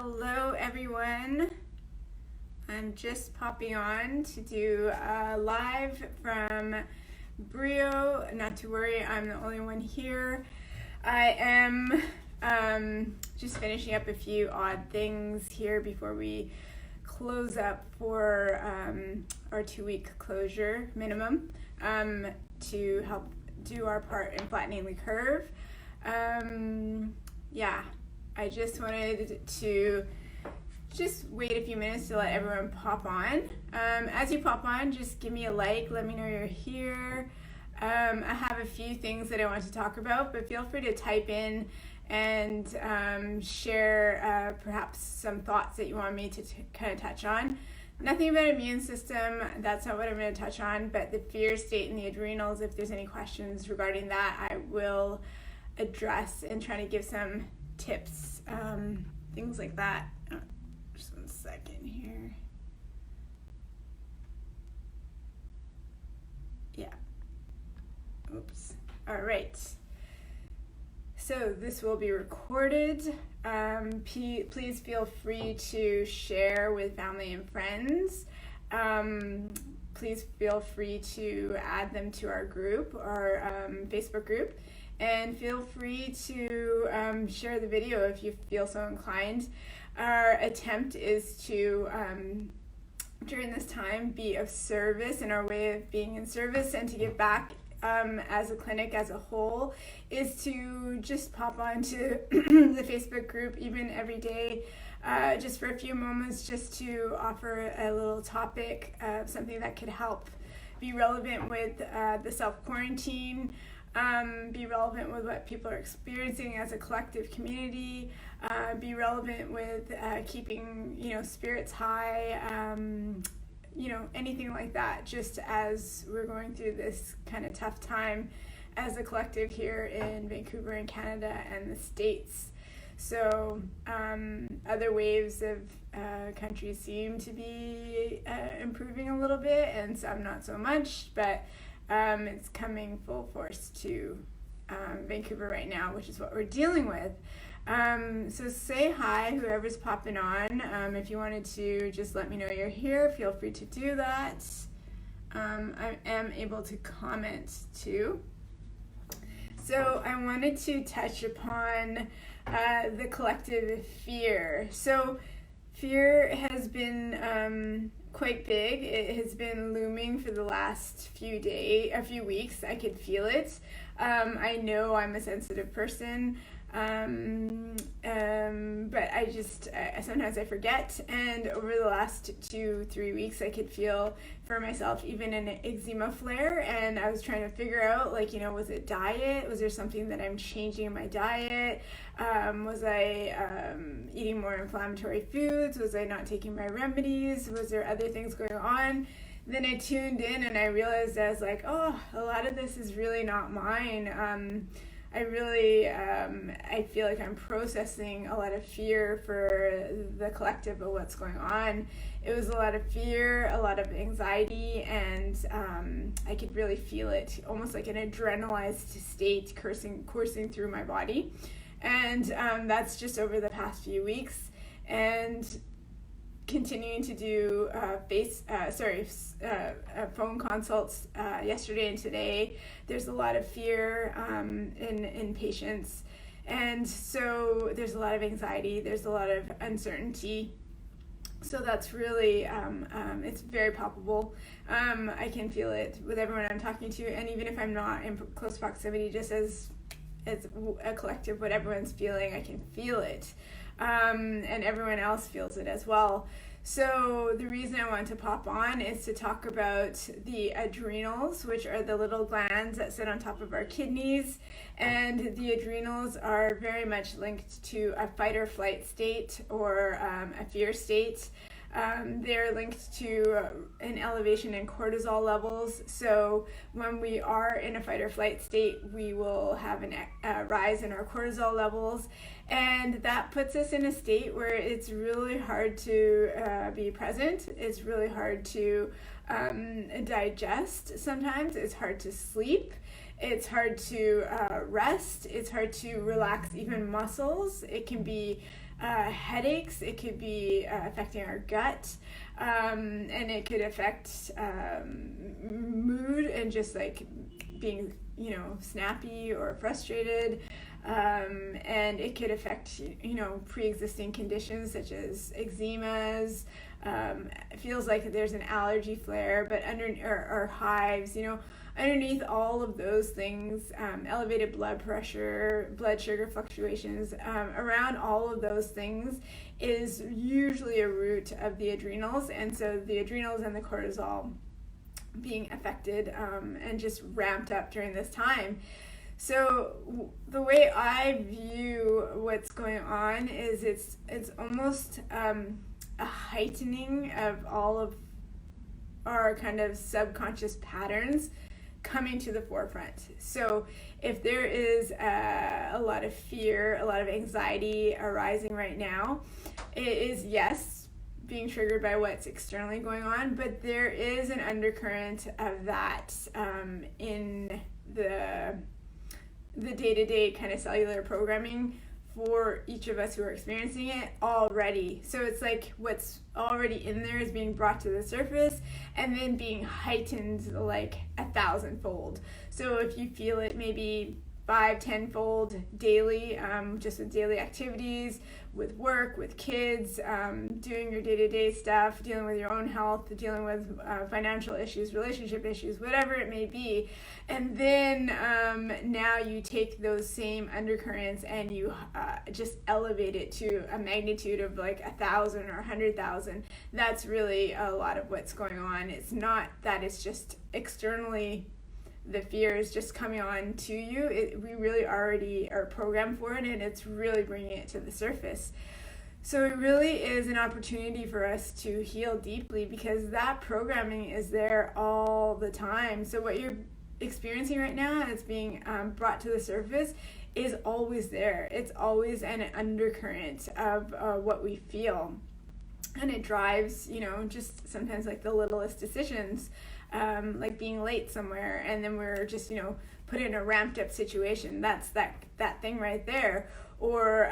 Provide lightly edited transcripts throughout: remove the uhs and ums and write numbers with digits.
Hello everyone, I'm just popping on to do a live from Brio. Not to worry, I'm the only one here. I am just finishing up a few odd things here before we close up for our 2-week closure minimum to help do our part in flattening the curve. I just wanted to just wait a few minutes to let everyone pop on. As you pop on, just give me a like, let me know you're here. I have a few things that I want to talk about, but feel free to type in and share perhaps some thoughts that you want me to kind of touch on. Nothing about immune system, that's not what I'm going to touch on, but the fear state and the adrenals, if there's any questions regarding that, I will address and try to give some tips, things like that. Just 1 second here. Yeah. Oops. All right. So this will be recorded. Please feel free to share with family and friends. Please feel free to add them to our group, our Facebook group. And feel free to share the video if you feel so inclined. Our attempt is to, during this time, be of service, and our way of being in service and to give back as a clinic as a whole is to just pop onto the Facebook group even every day, just for a few moments, just to offer a little topic, something that could help be relevant with the self-quarantine, be relevant with what people are experiencing as a collective community, be relevant with keeping, spirits high, anything like that, just as we're going through this kind of tough time as a collective here in Vancouver and Canada and the States. So other waves of countries seem to be improving a little bit, and some not so much, but it's coming full force to Vancouver right now, which is what we're dealing with. So say hi, whoever's popping on. If you wanted to just let me know you're here, feel free to do that. I am able to comment too. So I wanted to touch upon the collective fear. So fear has been quite big. It has been looming for the last few weeks. I could feel it. I know I'm a sensitive person, but sometimes I forget. And over the last 2-3 weeks, I could feel for myself even an eczema flare. And I was trying to figure out, was it diet? Was there something that I'm changing in my diet? Was I eating more inflammatory foods? Was I not taking my remedies? Was there other things going on? Then I tuned in and I realized I was like, oh, a lot of this is really not mine. I feel like I'm processing a lot of fear for the collective of what's going on. It was a lot of fear, a lot of anxiety, and I could really feel it, almost like an adrenalized state coursing through my body. And that's just over the past few weeks. And continuing to do phone consults yesterday and today. There's a lot of fear in patients, and so there's a lot of anxiety, there's a lot of uncertainty. So that's really it's very palpable. I can feel it with everyone I'm talking to, and even if I'm not in close proximity, just as a collective, what everyone's feeling, I can feel it. And everyone else feels it as well. So the reason I want to pop on is to talk about the adrenals, which are the little glands that sit on top of our kidneys. And the adrenals are very much linked to a fight or flight state or a fear state. They're linked to an elevation in cortisol levels. So when we are in a fight or flight state, we will have a rise in our cortisol levels. And that puts us in a state where it's really hard to be present. It's really hard to digest sometimes. It's hard to sleep. It's hard to rest. It's hard to relax even muscles. It can be headaches. It could be affecting our gut, and it could affect mood and just like being, snappy or frustrated. And it could affect, pre-existing conditions such as eczemas. It feels like there's an allergy flare, but or hives, underneath all of those things, elevated blood pressure, blood sugar fluctuations, around all of those things is usually a root of the adrenals. And so the adrenals and the cortisol being affected and just ramped up during this time. So the way I view what's going on is it's almost a heightening of all of our kind of subconscious patterns coming to the forefront. So if there is a lot of fear, a lot of anxiety arising right now, it is, yes, being triggered by what's externally going on, but there is an undercurrent of that in the day-to-day kind of cellular programming for each of us who are experiencing it already. So it's like what's already in there is being brought to the surface and then being heightened like 1,000-fold. So if you feel it maybe 5-10-fold daily, just with daily activities, with work, with kids, doing your day-to-day stuff, dealing with your own health, dealing with financial issues, relationship issues, whatever it may be. And then now you take those same undercurrents and you just elevate it to a magnitude of like 1,000 or 100,000. That's really a lot of what's going on. It's not that it's just externally the fear is just coming on to you. We really already are programmed for it, and it's really bringing it to the surface. So it really is an opportunity for us to heal deeply, because that programming is there all the time. So what you're experiencing right now, it's being brought to the surface, is always there. It's always an undercurrent of what we feel. And it drives, just sometimes like the littlest decisions, like being late somewhere, and then we're just, put in a ramped up situation. That's that thing right there. Or,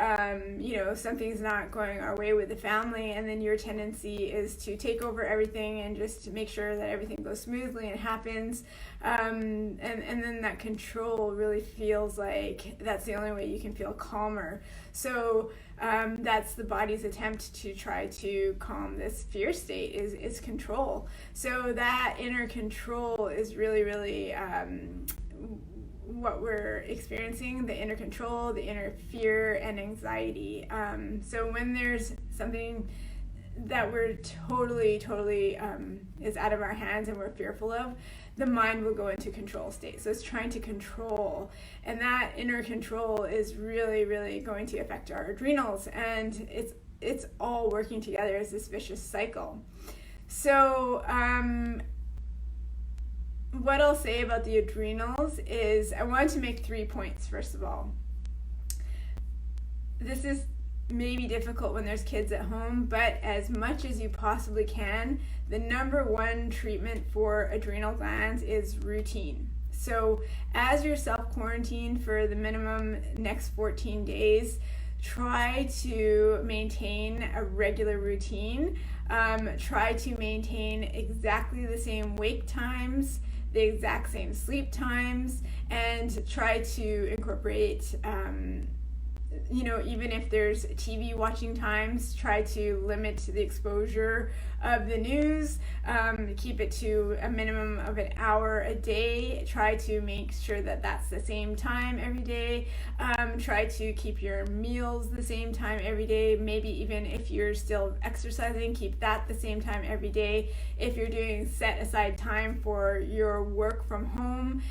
something's not going our way with the family, and then your tendency is to take over everything and just to make sure that everything goes smoothly and happens. And then that control really feels like that's the only way you can feel calmer. So that's the body's attempt to try to calm this fear state is control. So that inner control is really, really what we're experiencing, the inner control, the inner fear and anxiety. So when there's something that we're totally is out of our hands and we're fearful of, the mind will go into control state. So it's trying to control, and that inner control is really, really going to affect our adrenals, and it's all working together as this vicious cycle. So what I'll say about the adrenals is I wanted to make 3 points. First of all, this is maybe difficult when there's kids at home, but as much as you possibly can, the number one treatment for adrenal glands is routine. So as you're self-quarantined for the minimum next 14 days, try to maintain a regular routine. Try to maintain exactly the same wake times, the exact same sleep times, and try to incorporate even if there's TV watching times, try to limit the exposure of the news, keep it to a minimum of an hour a day. Try to make sure that that's the same time every day. Try to keep your meals the same time every day. Maybe even if you're still exercising, keep that the same time every day. If you're doing set aside time for your work from home,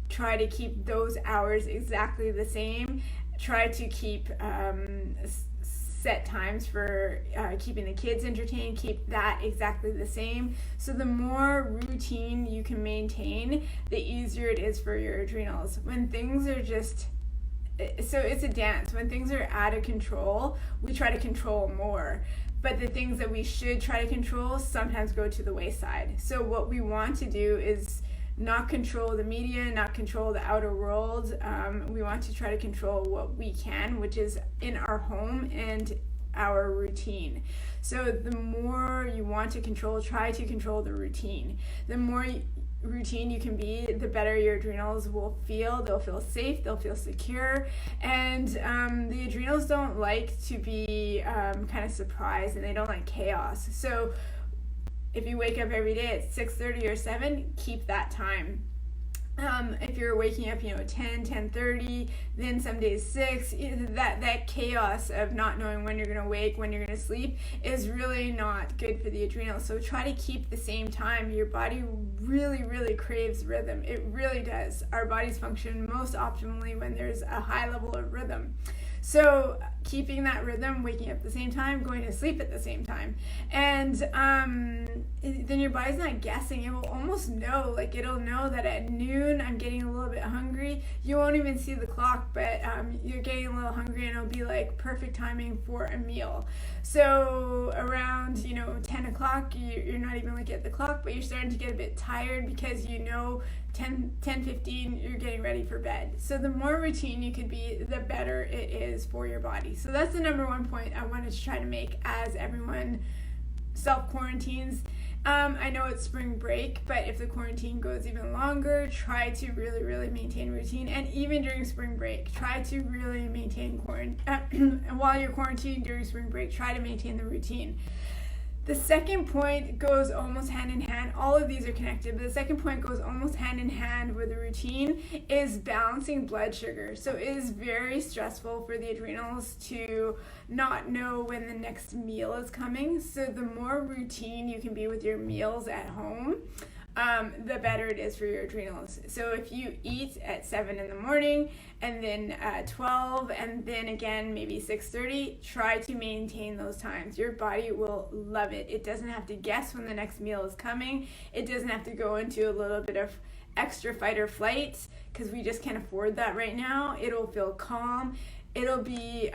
try to keep those hours exactly the same. Try to keep set times for keeping the kids entertained. Keep that exactly the same. So the more routine you can maintain, the easier it is for your adrenals. When things are so it's a dance. When things are out of control, we try to control more. But the things that we should try to control sometimes go to the wayside. So what we want to do is not control the media, not control the outer world. We want to try to control what we can, which is in our home and our routine. So the more you want to control, try to control the routine. The more routine you can be, the better your adrenals will feel. They'll feel safe, they'll feel secure, and the adrenals don't like to be kind of surprised, and they don't like chaos. So if you wake up every day at 6:30 or 7, keep that time. If you're waking up, 10:30, then some days 6, that chaos of not knowing when you're going to wake, when you're going to sleep is really not good for the adrenals. So try to keep the same time. Your body really, really craves rhythm. It really does. Our bodies function most optimally when there's a high level of rhythm. So keeping that rhythm, waking up at the same time, going to sleep at the same time. And then your body's not guessing. It will almost know, like it'll know that at noon I'm getting a little bit hungry. You won't even see the clock, but you're getting a little hungry, and it'll be like perfect timing for a meal. So around 10 o'clock, you're not even looking at the clock, but you're starting to get a bit tired because 10:15 you're getting ready for bed. So the more routine you can be, the better it is for your body. So that's the number one point I wanted to try to make as everyone self-quarantines. I know it's spring break, but if the quarantine goes even longer, try to really, really maintain routine. And even during spring break, try to really maintain while you're quarantined during spring break, try to maintain the routine. The second point goes almost hand in hand. All of these are connected, but the second point goes almost hand in hand with the routine is balancing blood sugar. So it is very stressful for the adrenals to not know when the next meal is coming. So the more routine you can be with your meals at home, the better it is for your adrenals. So if you eat at 7 in the morning and then 12 and then again maybe 6:30, try to maintain those times. Your body will love it. It doesn't have to guess when the next meal is coming. It doesn't have to go into a little bit of extra fight or flight because we just can't afford that right now. It'll feel calm. It'll be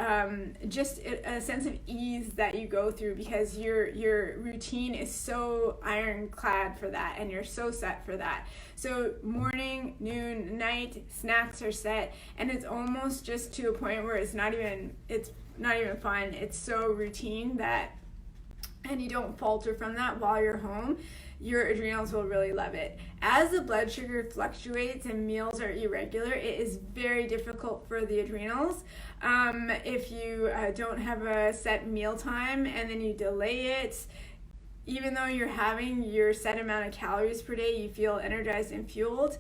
just a sense of ease that you go through because your routine is so ironclad for that, and you're so set for that. So morning, noon, night, snacks are set, and it's almost just to a point where it's not even fun. It's so routine and you don't falter from that while you're home. Your adrenals will really love it. As the blood sugar fluctuates and meals are irregular, it is very difficult for the adrenals. If you don't have a set meal time and then you delay it, even though you're having your set amount of calories per day, you feel energized and fueled,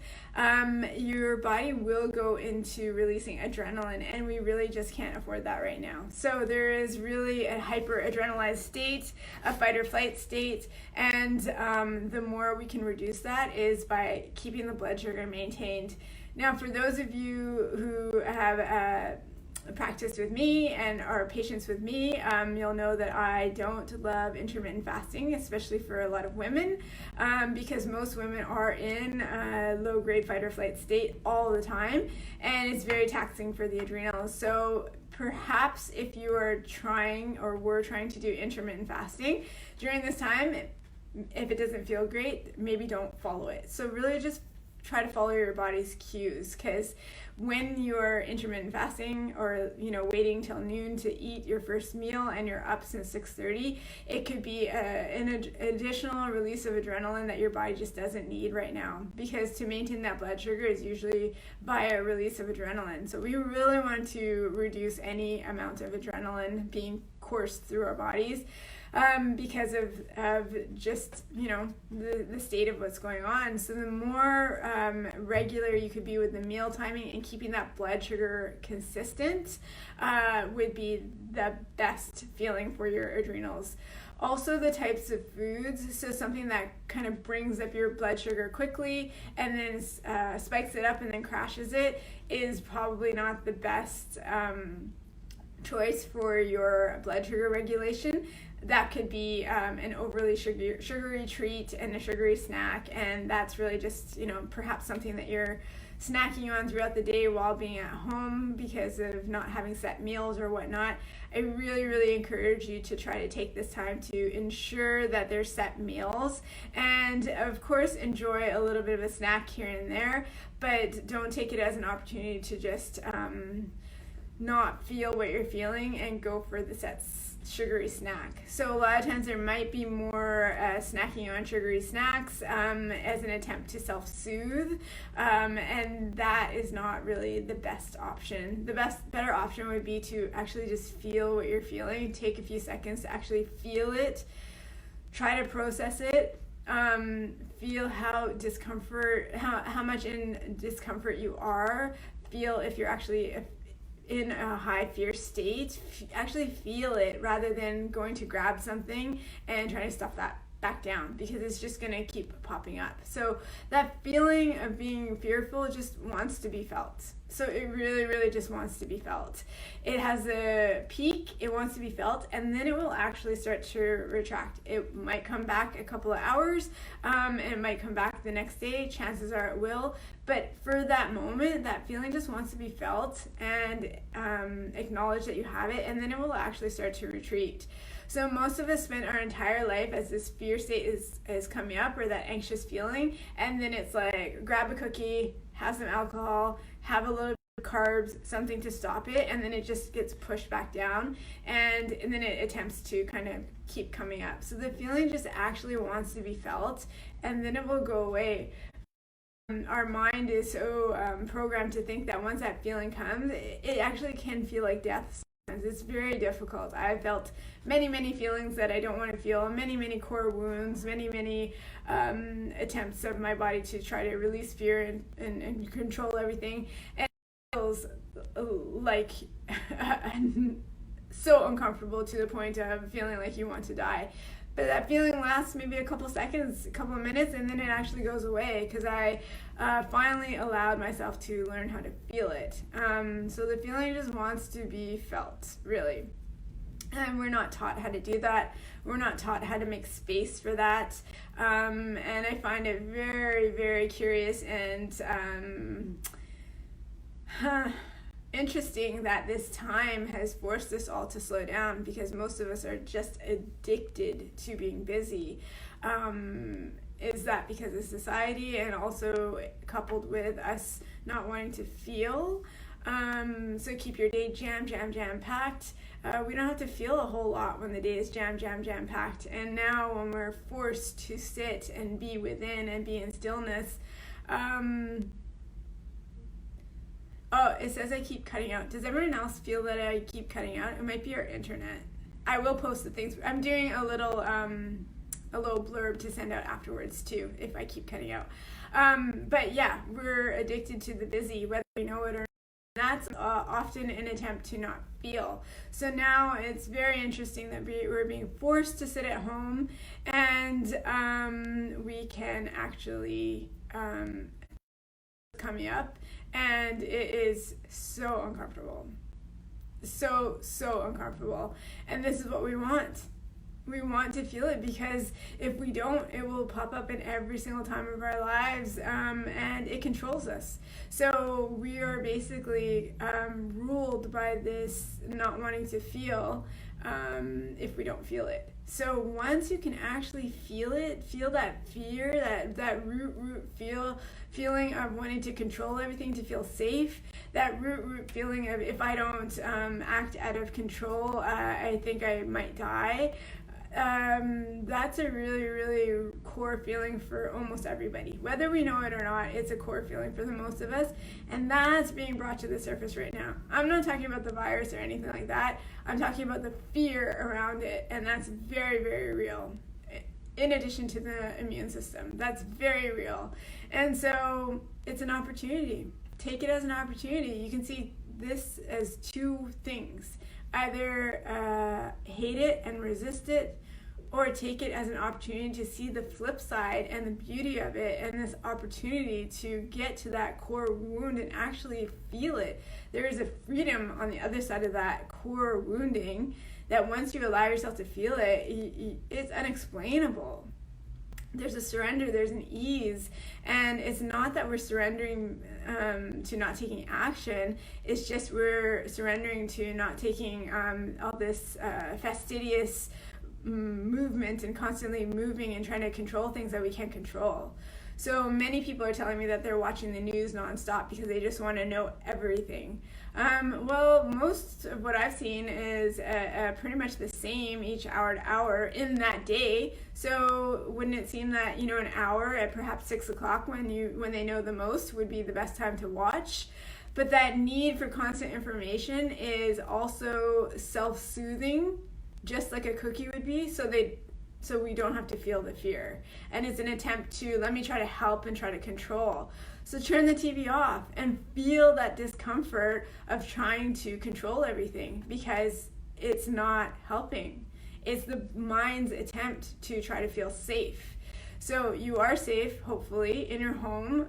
your body will go into releasing adrenaline, and we really just can't afford that right now. So there is really a hyper-adrenalized state, a fight or flight state, and the more we can reduce that is by keeping the blood sugar maintained. Now, for those of you who have practiced with me and are patients with me, you'll know that I don't love intermittent fasting, especially for a lot of women, because most women are in a low-grade fight or flight state all the time, and it's very taxing for the adrenals. So perhaps if you are trying or were trying to do intermittent fasting during this time, if it doesn't feel great, maybe don't follow it. So really just try to follow your body's cues, because when you're intermittent fasting or waiting till noon to eat your first meal and you're up since 6:30, it could be an additional release of adrenaline that your body just doesn't need right now, because to maintain that blood sugar is usually by a release of adrenaline. So we really want to reduce any amount of adrenaline being coursed through our bodies, because of just the state of what's going on. So the more regular you could be with the meal timing and keeping that blood sugar consistent would be the best feeling for your adrenals. Also the types of foods, so something that kind of brings up your blood sugar quickly and then spikes it up and then crashes it is probably not the best choice for your blood sugar regulation. that could be an overly sugary treat and a sugary snack, and that's really just, perhaps something that you're snacking on throughout the day while being at home because of not having set meals or whatnot. I really, really encourage you to try to take this time to ensure that there's set meals, and of course enjoy a little bit of a snack here and there, but don't take it as an opportunity to just not feel what you're feeling and go for the set sugary snack. So a lot of times there might be more snacking on sugary snacks as an attempt to self-soothe, and that is not really the best option. The better option would be to actually just feel what you're feeling. Take a few seconds to actually feel it, try to process it, feel how much in discomfort you are, feel if you're actually in a high fear state, actually feel it rather than going to grab something and trying to stuff that back down, because it's just going to keep popping up. So that feeling of being fearful just wants to be felt. So it really, really just wants to be felt. It has a peak, it wants to be felt, and then it will actually start to retract. It might come back a couple of hours, and it might come back the next day. Chances are it will. But for that moment, that feeling just wants to be felt and acknowledge that you have it, and then it will actually start to retreat. So most of us spend our entire life as this fear state is coming up, or that anxious feeling, and then it's like grab a cookie, have some alcohol, have a little bit of carbs, something to stop it, and then it just gets pushed back down, and then it attempts to kind of keep coming up. So the feeling just actually wants to be felt, and then it will go away. Our mind is so programmed to think that once that feeling comes, it actually can feel like death. It's very difficult. I've felt many, many feelings that I don't want to feel, many, many core wounds, many, many attempts of my body to try to release fear and control everything. And it feels like so uncomfortable to the point of feeling like you want to die. But that feeling lasts maybe a couple seconds, a couple of minutes, and then it actually goes away because I finally allowed myself to learn how to feel it. So the feeling just wants to be felt, really. And we're not taught how to do that. We're not taught how to make space for that. And I find it very, very curious and interesting that this time has forced us all to slow down, because most of us are just addicted to being busy. Is that because of society, and also coupled with us not wanting to feel? So keep your day jam packed. We don't have to feel a whole lot when the day is jam packed. And now when we're forced to sit and be within and be in stillness, oh, it says I keep cutting out. Does everyone else feel that I keep cutting out? It might be our internet. I will post the things. I'm doing a little blurb to send out afterwards too, if I keep cutting out. But yeah, we're addicted to the busy, whether we know it or not. That's often an attempt to not feel. So now it's very interesting that we're being forced to sit at home, and we can actually coming up, and it is so uncomfortable. So uncomfortable. And this is what we want. We want to feel it, because if we don't, it will pop up in every single time of our lives, and it controls us. So we are basically ruled by this not wanting to feel if we don't feel it. So once you can actually feel it, feel that fear, that root feeling of wanting to control everything, to feel safe, that root feeling of if I don't act out of control, I think I might die. That's a really, really core feeling for almost everybody. Whether we know it or not, it's a core feeling for the most of us, and that's being brought to the surface right now. I'm not talking about the virus or anything like that. I'm talking about the fear around it, and that's very, very real. In addition to the immune system, that's very real. And so it's an opportunity. Take it as an opportunity. You can see this as two things. Either hate it and resist it, or take it as an opportunity to see the flip side and the beauty of it, and this opportunity to get to that core wound and actually feel it. There is a freedom on the other side of that core wounding that once you allow yourself to feel it, it's unexplainable. There's a surrender, there's an ease, and it's not that we're surrendering to not taking action. It's just we're surrendering to not taking all this fastidious movement and constantly moving and trying to control things that we can't control. So many people are telling me that they're watching the news nonstop because they just want to know everything. Well, most of what I've seen is pretty much the same each hour to hour in that day. So wouldn't it seem that, an hour at perhaps 6 o'clock when they know the most would be the best time to watch? But that need for constant information is also self-soothing, just like a cookie would be, so we don't have to feel the fear. And it's an attempt to, let me try to help and try to control. So turn the TV off and feel that discomfort of trying to control everything, because it's not helping. It's the mind's attempt to try to feel safe. So you are safe, hopefully, in your home.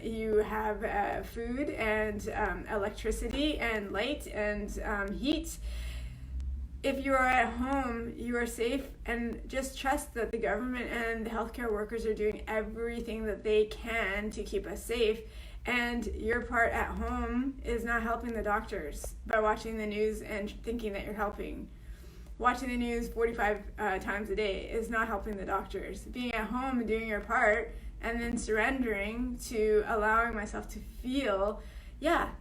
You have food and electricity and light and heat. If you are at home, you are safe, and just trust that the government and the healthcare workers are doing everything that they can to keep us safe. And your part at home is not helping the doctors by watching the news and thinking that you're helping. Watching the news 45 times a day is not helping the doctors. Being at home and doing your part, and then surrendering to allowing myself to feel,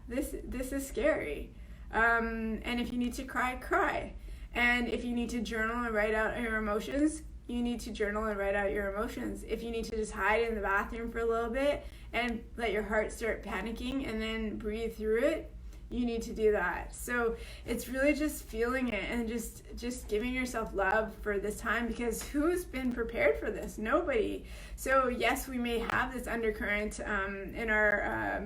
this is scary. And if you need to cry, cry. And if you need to journal and write out your emotions, you need to journal and write out your emotions. If you need to just hide in the bathroom for a little bit and let your heart start panicking and then breathe through it, you need to do that. So it's really just feeling it and just giving yourself love for this time, because who's been prepared for this? Nobody. So yes, we may have this undercurrent in our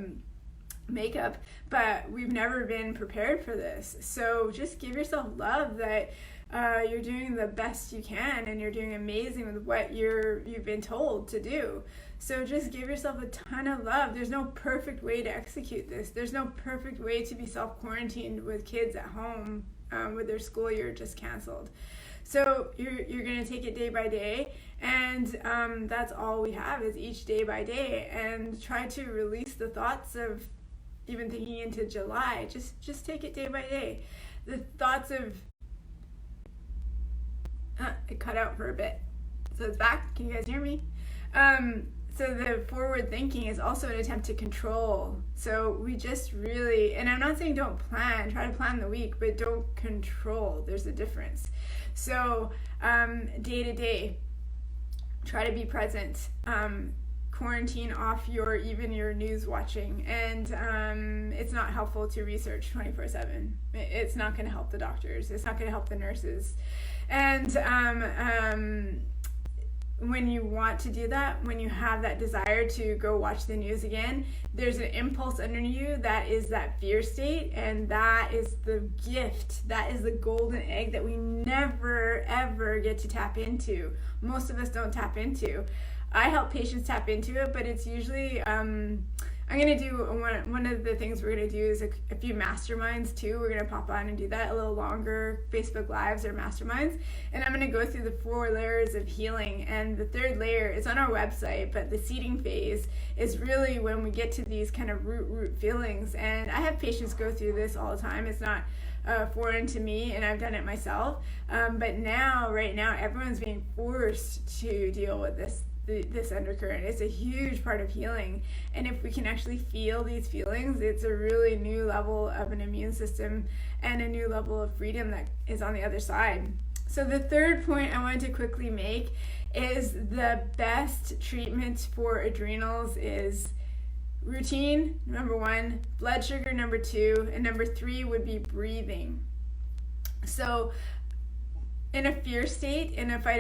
makeup, but we've never been prepared for this. So just give yourself love that you're doing the best you can, and you're doing amazing with what you've been told to do. So just give yourself a ton of love. There's no perfect way to execute this. There's no perfect way to be self-quarantined with kids at home with their school year just canceled. So you're going to take it day by day, and that's all we have is each day by day, and try to release the thoughts of even thinking into July. Just take it day by day. The thoughts of it cut out for a bit, so it's back. Can you guys hear me? So the forward thinking is also an attempt to control. So we just really, and I'm not saying don't plan, try to plan the week, but don't control. There's a difference. So day to day, try to be present. Quarantine off your news watching, and it's not helpful to research 24/7. It's not going to help the doctors. It's not going to help the nurses. And when you want to do that, when you have that desire to go watch the news again, there's an impulse under you that is that fear state, and that is the gift, that is the golden egg that we never ever get to tap into. Most of us don't tap into. I help patients tap into it, but it's usually, I'm going to do, one of the things we're going to do is a few masterminds too. We're going to pop on and do that, a little longer Facebook Lives or masterminds. And I'm going to go through the 4 layers of healing. And the 3rd layer is on our website, but the seeding phase is really when we get to these kind of root feelings. And I have patients go through this all the time. It's not foreign to me, and I've done it myself. But right now, everyone's being forced to deal with this undercurrent. It's a huge part of healing, and if we can actually feel these feelings, it's a really new level of an immune system and a new level of freedom that is on the other side. So the 3rd point I wanted to quickly make is the best treatment for adrenals is routine, number 1, blood sugar, number 2, and number 3 would be breathing. So in a fear state, in a fight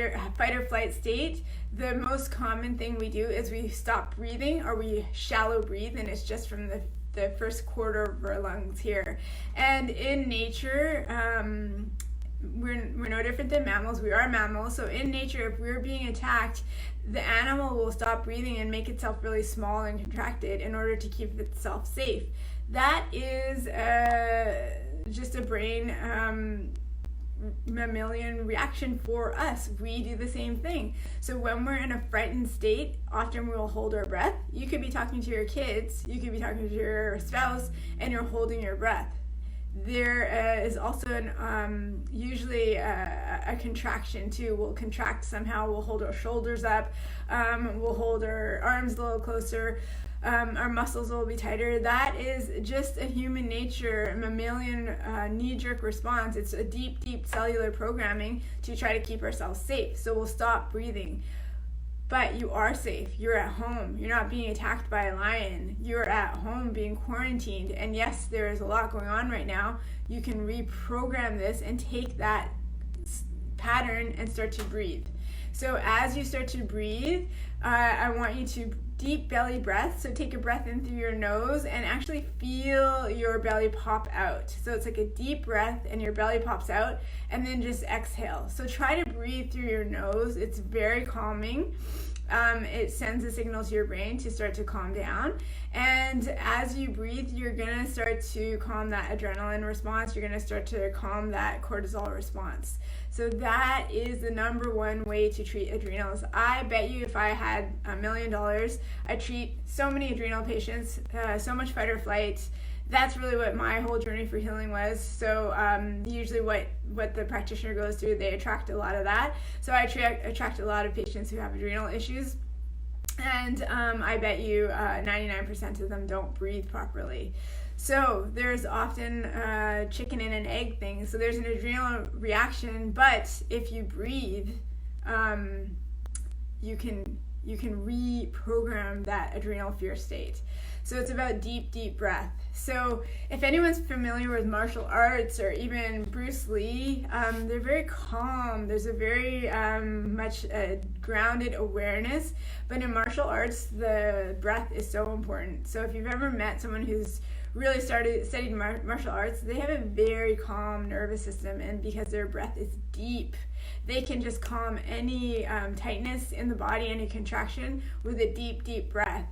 or flight state, the most common thing we do is we stop breathing, or we shallow breathe, and it's just from the first quarter of our lungs here. And in nature, we're no different than mammals. We are mammals. So in nature, if we're being attacked, the animal will stop breathing and make itself really small and contracted in order to keep itself safe. That is just a brain mammalian reaction for us. We do the same thing. So when we're in a frightened state, often we'll hold our breath. You could be talking to your kids, you could be talking to your spouse, and you're holding your breath. There is also usually a contraction too. We'll contract somehow. We'll hold our shoulders up. We'll hold our arms a little closer. Our muscles will be tighter. That is just a human nature, mammalian knee-jerk response. It's a deep, deep cellular programming to try to keep ourselves safe. So we'll stop breathing. But you are safe. You're at home. You're not being attacked by a lion. You're at home being quarantined. And yes, there is a lot going on right now. You can reprogram this and take that pattern and start to breathe. So as you start to breathe, I want you to deep belly breath. So take a breath in through your nose and actually feel your belly pop out. So it's like a deep breath and your belly pops out, and then just exhale. So try to breathe through your nose. It's very calming. It sends a signal to your brain to start to calm down. And as you breathe, you're going to start to calm that adrenaline response. You're going to start to calm that cortisol response. So that is the number one way to treat adrenals. I bet you if I had $1 million, I'd treat so many adrenal patients, so much fight or flight. That's really what my whole journey for healing was. So usually what the practitioner goes through, they attract a lot of that. So I attract a lot of patients who have adrenal issues. And I bet you 99% of them don't breathe properly. So there's often a chicken and an egg thing. So there's an adrenal reaction, but if you breathe, you can reprogram that adrenal fear state. So it's about deep, deep breath. So if anyone's familiar with martial arts or even Bruce Lee, they're very calm. There's a very much grounded awareness. But in martial arts, the breath is so important. So if you've ever met someone who's really studied martial arts, they have a very calm nervous system, and because their breath is deep, they can just calm any tightness in the body, any contraction, with a deep, deep breath.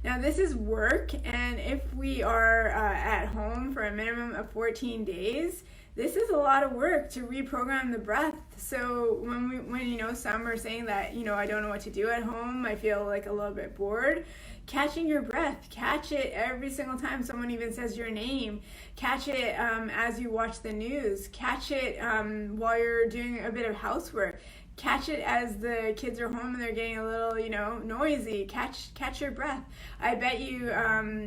Now this is work, and if we are at home for a minimum of 14 days, this is a lot of work to reprogram the breath. So when some are saying that, I don't know what to do at home, I feel like a little bit bored, catching your breath, catch it every single time someone even says your name, catch it as you watch the news, catch it while you're doing a bit of housework, catch it as the kids are home and they're getting a little, noisy. Catch your breath. I bet you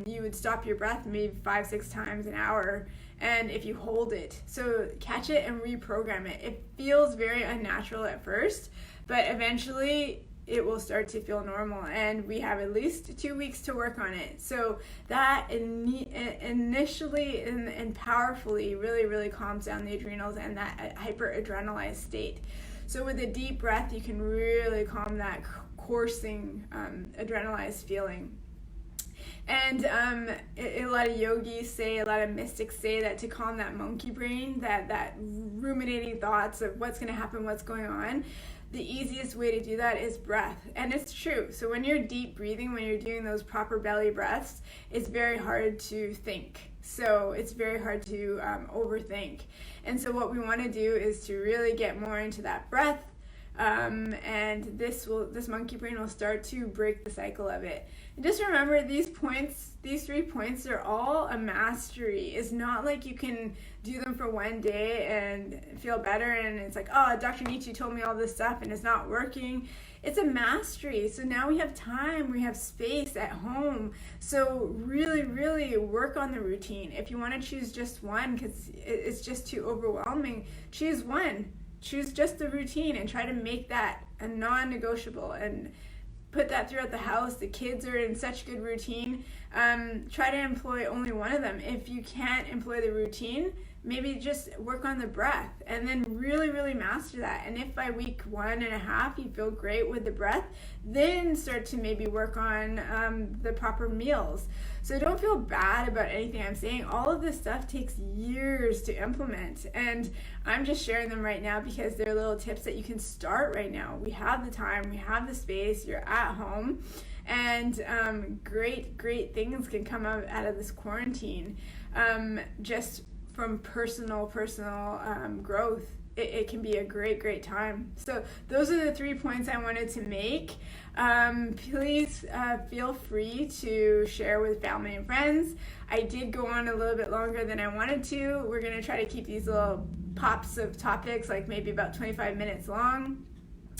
you would stop your breath maybe 5-6 times an hour, and if you hold it. So catch it and reprogram it. It feels very unnatural at first, but eventually it will start to feel normal, and we have at least 2 weeks to work on it. So that initially and powerfully really, really calms down the adrenals and that hyperadrenalized state. So with a deep breath, you can really calm that coursing adrenalized feeling. And a lot of yogis say, a lot of mystics say that to calm that monkey brain, that ruminating thoughts of what's going to happen, what's going on, the easiest way to do that is breath. And it's true. So when you're deep breathing, when you're doing those proper belly breaths, it's very hard to think. So it's very hard to overthink. And so what we want to do is to really get more into that breath, and this monkey brain will start to break the cycle of it. And just remember, these 3 points are all a mastery. It's not like you can do them for one day and feel better and it's like, oh, Dr. Neetu told me all this stuff and it's not working. It's a mastery. So now we have time, we have space at home. So really, really work on the routine. If you want to choose just one because it's just too overwhelming, choose one. Choose just the routine and try to make that a non-negotiable and put that throughout the house. The kids are in such good routine. Try to employ only one of them. If you can't employ the routine, maybe just work on the breath and then really, really master that. And if by week 1.5 you feel great with the breath, then start to maybe work on the proper meals. So don't feel bad about anything I'm saying. All of this stuff takes years to implement, and I'm just sharing them right now because they're little tips that you can start right now. We have the time, we have the space, you're at home, and great things can come out of this quarantine, just from personal growth. it can be a great time. So those are the 3 points I wanted to make. Please feel free to share with family and friends. I did go on a little bit longer than I wanted to. We're going to try to keep these little pops of topics like maybe about 25 minutes long.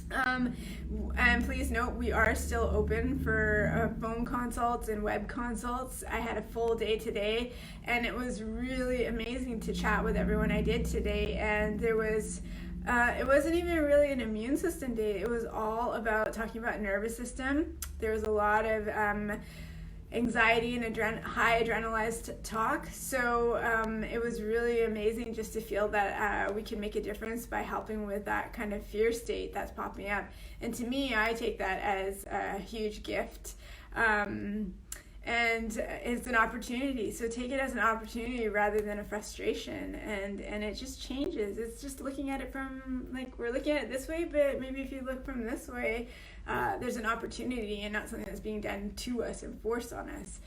And please note, we are still open for phone consults and web consults. I had a full day today, and it was really amazing to chat with everyone I did today. And there was it wasn't even really an immune system day. It was all about talking about nervous system. There was a lot of anxiety and high adrenalized talk. So it was really amazing just to feel that we can make a difference by helping with that kind of fear state that's popping up. And to me, I take that as a huge gift. And it's an opportunity. So take it as an opportunity rather than a frustration. And it just changes. It's just looking at it from, like, we're looking at it this way, but maybe if you look from this way, there's an opportunity and not something that's being done to us and forced on us.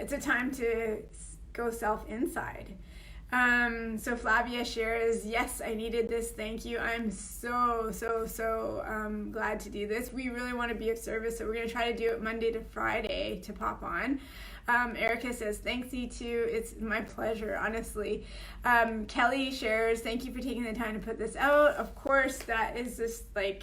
It's a time to go self-inside. So Flavia shares, yes, I needed this. Thank you. I'm so glad to do this. We really want to be of service, so we're going to try to do it Monday to Friday to pop on. Erica says, thanks, Neetu. It's my pleasure, honestly. Kelly shares, thank you for taking the time to put this out. Of course, that is just like,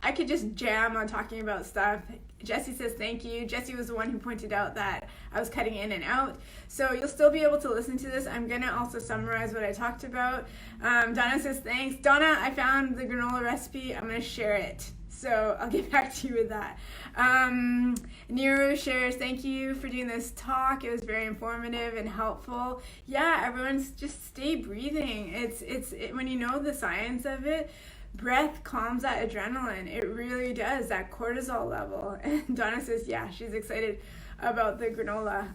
I could just jam on talking about stuff. Jessie says thank you. Jessie was the one who pointed out that I was cutting in and out. So you'll still be able to listen to this. I'm going to also summarize what I talked about. Donna says thanks. Donna, I found the granola recipe. I'm going to share it. So I'll get back to you with that. Neetu shares, thank you for doing this talk. It was very informative and helpful. Yeah, everyone's just stay breathing. It's when you know the science of it, breath calms that adrenaline. It really does, that cortisol level. And Donna says, yeah, she's excited about the granola.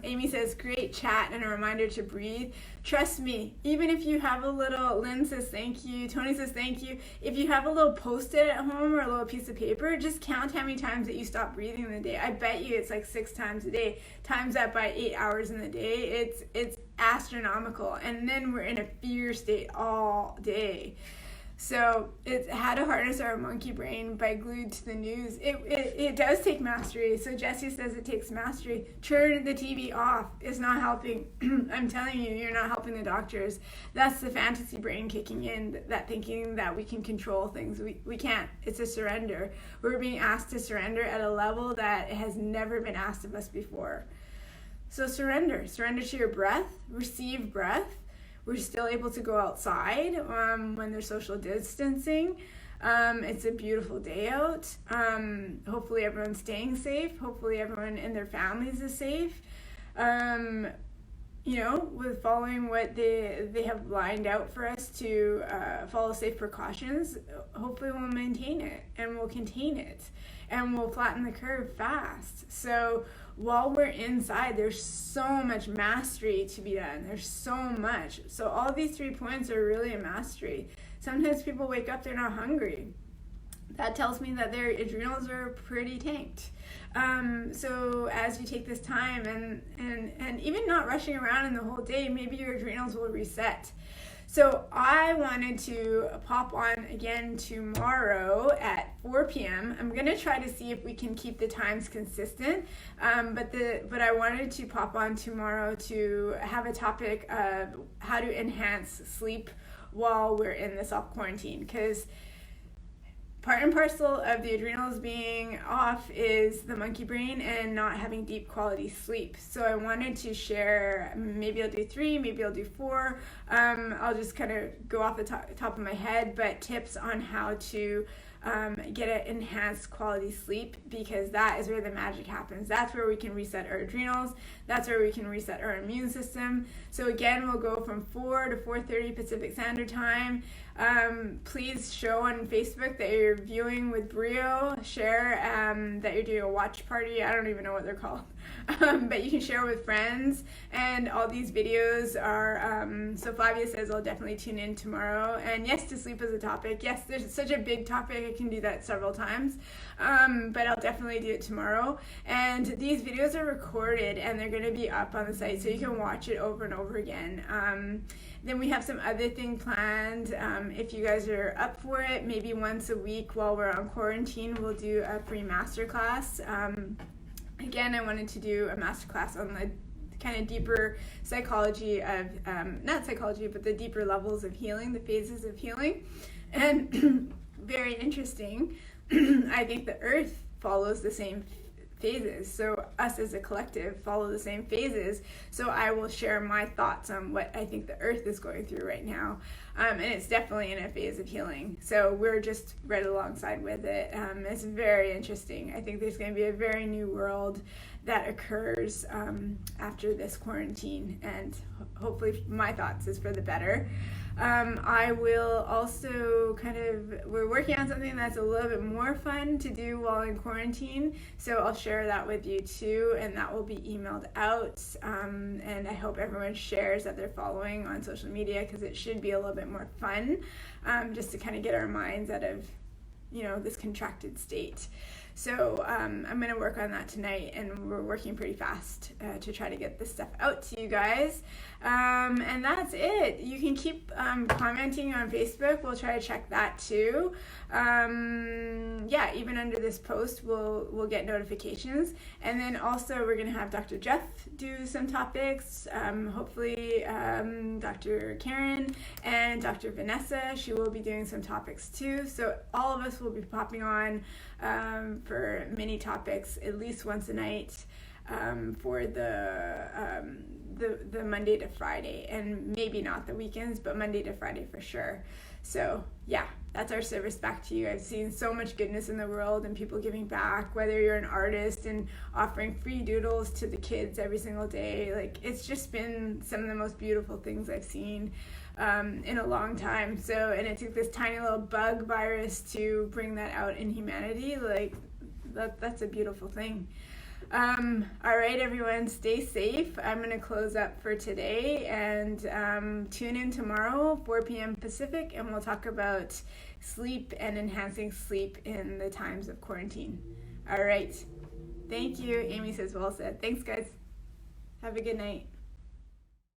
Amy says, great chat and a reminder to breathe. Trust me, even if you have a little, Lynn says thank you, Tony says thank you. If you have a little post-it at home or a little piece of paper, just count how many times that you stop breathing in the day. I bet you it's like 6 times a day. Times that by 8 hours in the day, it's astronomical. And then we're in a fear state all day. So it's how to harness our monkey brain by glued to the news. It does take mastery. So Jessie says it takes mastery. Turn the TV off. It's not helping. I'm telling you, you're not helping the doctors. That's the fantasy brain kicking in, that thinking that we can control things. We can't. It's a surrender. We're being asked to surrender at a level that has never been asked of us before. So surrender. Surrender to your breath. Receive breath. We're still able to go outside when there's social distancing. It's a beautiful day out. Hopefully everyone's staying safe. Hopefully everyone in their families is safe. With following what they have lined out for us to follow safe precautions, hopefully we'll maintain it and we'll contain it and we'll flatten the curve fast. So while we're inside, there's so much mastery to be done. There's so much. So all these 3 points are really a mastery. Sometimes people wake up, they're not hungry. That tells me that their adrenals are pretty tanked. So as you take this time and even not rushing around in the whole day, maybe your adrenals will reset. So I wanted to pop on again tomorrow at 4 p.m. I'm going to try to see if we can keep the times consistent, but I wanted to pop on tomorrow to have a topic of how to enhance sleep while we're in the self-quarantine, because part and parcel of the adrenals being off is the monkey brain and not having deep quality sleep. So I wanted to share, maybe I'll do 3, maybe I'll do 4. I'll just kind of go off the top of my head, but tips on how to get an enhanced quality sleep, because that is where the magic happens. That's where we can reset our adrenals. That's where we can reset our immune system. So again, we'll go from 4 to 4:30 Pacific Standard Time. Please show on Facebook that you're viewing with Brio. Share that you're doing a watch party. I don't even know what they're called. But you can share with friends. And all these videos are, so Flavia says I'll definitely tune in tomorrow. And yes, to sleep is a topic. Yes, there's such a big topic. I can do that several times. But I'll definitely do it tomorrow. And these videos are recorded and they're going to be up on the site so you can watch it over and over again. Then we have some other thing planned. if you guys are up for it, maybe once a week while we're on quarantine, we'll do a free masterclass. Again, I wanted to do a masterclass on the kind of deeper psychology of, not psychology, but the deeper levels of healing, the phases of healing. And very interesting, I think the earth follows the same phases. So us as a collective follow the same phases. So I will share my thoughts on what I think the earth is going through right now. And it's definitely in a phase of healing. So we're just right alongside with it. It's very interesting. I think there's going to be a very new world that occurs after this quarantine. And hopefully my thoughts is for the better. I will also we're working on something that's a little bit more fun to do while in quarantine, so I'll share that with you too, and that will be emailed out, and I hope everyone shares that they're following on social media, because it should be a little bit more fun, just to kind of get our minds out of, this contracted state. So I'm going to work on that tonight, and we're working pretty fast to try to get this stuff out to you guys. And that's it. You can keep commenting on Facebook. We'll try to check that too. Even under this post, we'll get notifications. And then also we're going to have Dr. Jeff do some topics. Hopefully Dr. Karen and Dr. Vanessa, she will be doing some topics too. So all of us will be popping on for mini topics at least once a night for the Monday to Friday, and maybe not the weekends, but Monday to Friday for sure. So yeah, that's our service back to you. I've seen so much goodness in the world and people giving back, whether you're an artist and offering free doodles to the kids every single day. Like, it's just been some of the most beautiful things I've seen in a long time. So, and it took this tiny little bug virus to bring that out in humanity. Like, that's a beautiful thing. All right, everyone, stay safe. I'm going to close up for today, and tune in tomorrow, 4 p.m. Pacific, and we'll talk about sleep and enhancing sleep in the times of quarantine. All right. Thank you. Amy says, well said. Thanks, guys. Have a good night.